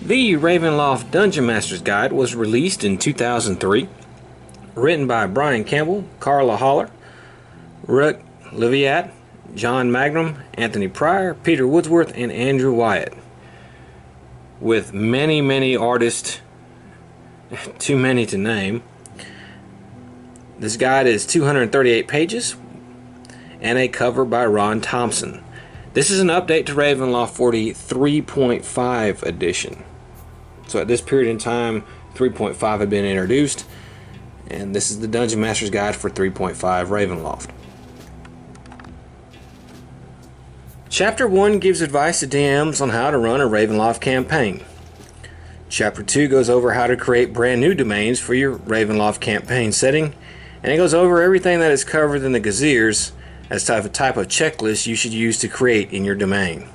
The Ravenloft Dungeon Master's Guide was released in 2003, written by Brian Campbell, Carla Holler, Rick Leviat, John Magnum, Anthony Pryor, Peter Woodsworth, and Andrew Wyatt, with many artists, too many to name. This guide is 238 pages and a cover by Ron Thompson. This is an update to Ravenloft 40 3.5 edition. So at this period in time, 3.5 had been introduced, and this is the Dungeon Master's Guide for 3.5 Ravenloft. Chapter 1 gives advice to DMs on how to run a Ravenloft campaign. Chapter 2 goes over how to create brand new domains for your Ravenloft campaign setting, and it goes over everything that is covered in the Gazeers as type of checklist you should use to create in your domain.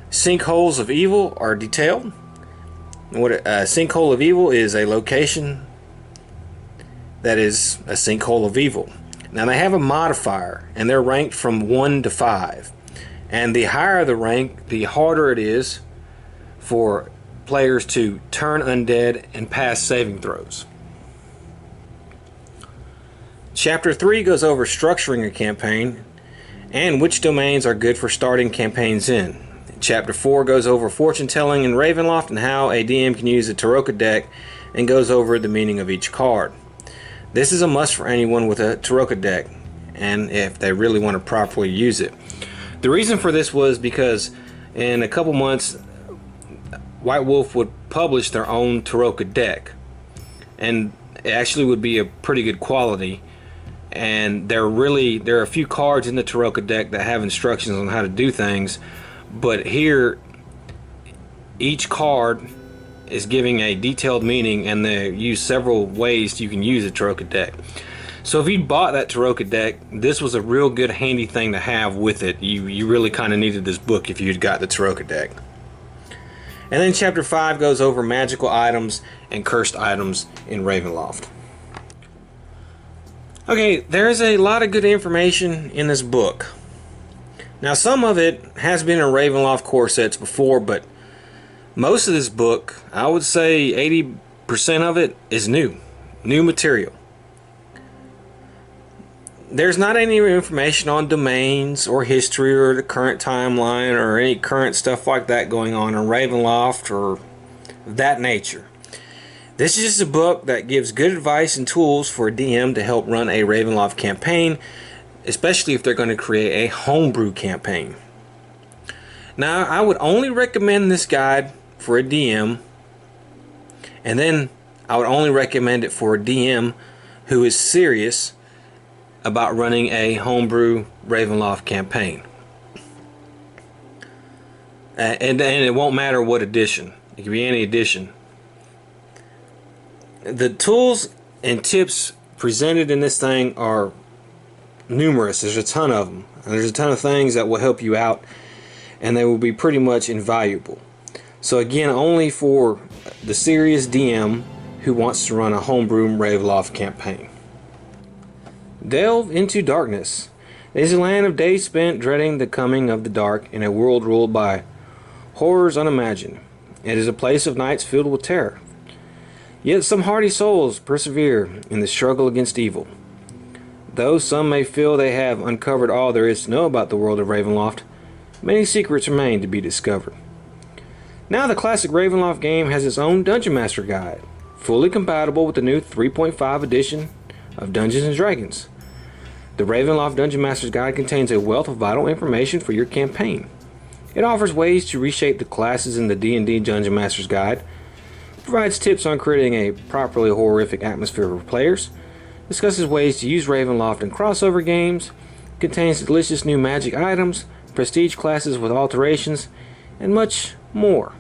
Sinkholes of Evil are detailed. What a sinkhole of evil is a location that is a sinkhole of evil. Now they have a modifier, and they're ranked from 1 to 5. And the higher the rank, the harder it is for players to turn undead and pass saving throws. Chapter 3 goes over structuring a campaign and which domains are good for starting campaigns in. Chapter 4 goes over fortune telling in Ravenloft and how a DM can use a Tarokka deck, and goes over the meaning of each card. This is a must for anyone with a Tarokka deck, and if they really want to properly use it. The reason for this was because in a couple months White Wolf would publish their own Tarokka deck, and it actually would be a pretty good quality. And there are a few cards in the Tarokka deck that have instructions on how to do things, but here each card is giving a detailed meaning, and they use several ways you can use a Tarokka deck. So if you bought that Tarokka deck, this was a real good handy thing to have with it. You really kind of needed this book if you'd got the Tarokka deck. And then chapter 5 goes over magical items and cursed items in Ravenloft. Okay, there's a lot of good information in this book. Now some of it has been in Ravenloft core sets before, but most of this book, I would say 80% of it is new material. There's not any information on domains or history or the current timeline or any current stuff like that going on in Ravenloft or that nature. This is just a book that gives good advice and tools for a DM to help run a Ravenloft campaign, especially if they're going to create a homebrew campaign. Now, I would only recommend this guide for a DM, and then I would only recommend it for a DM who is serious about running a homebrew Ravenloft campaign. And it won't matter what edition. It can be any edition. The tools and tips presented in this thing are numerous. There's a ton of them. And there's a ton of things that will help you out, and they will be pretty much invaluable. So again, only for the serious DM who wants to run a homebrew Ravenloft campaign. Delve into darkness. It is a land of days spent dreading the coming of the dark in a world ruled by horrors unimagined. It is a place of nights filled with terror. Yet some hardy souls persevere in the struggle against evil. Though some may feel they have uncovered all there is to know about the world of Ravenloft, many secrets remain to be discovered. Now the classic Ravenloft game has its own Dungeon Master Guide, fully compatible with the new 3.5 edition of Dungeons & Dragons. The Ravenloft Dungeon Master's Guide contains a wealth of vital information for your campaign. It offers ways to reshape the classes in the D&D Dungeon Master's Guide, provides tips on creating a properly horrific atmosphere for players, discusses ways to use Ravenloft in crossover games, contains delicious new magic items, prestige classes with alterations, and much more.